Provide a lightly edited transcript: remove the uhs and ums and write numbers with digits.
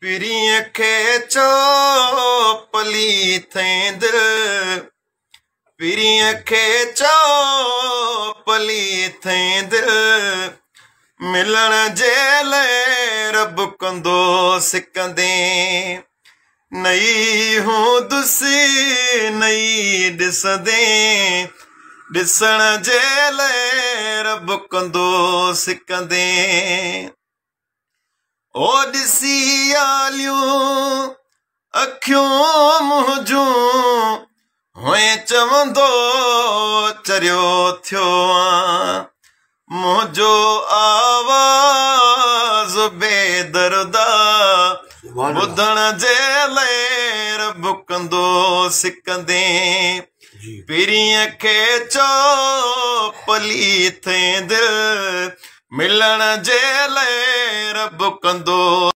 पिरीअ खे चओ पली थें दिल, पिरीअ खे चओ पली थें दिल, मिलण जे लाइ रब कंदो सिकंदे, नई हूंदुसि नई ॾिसंदे, ॾिसण जे लाइ रब कंदो सिकंदे। ओ ॾिसी आलियूं अखियूं मुंहिंजूं हुए चवंदो चरियो थियो आ, मुंहिंजो आवाज़ बेदर्दा, ॿुधण जे लाइ रब कंदो सिकंदे, पिरीअ खे चओ पली थें दिल, मिलण जे लाइ रब कंदो।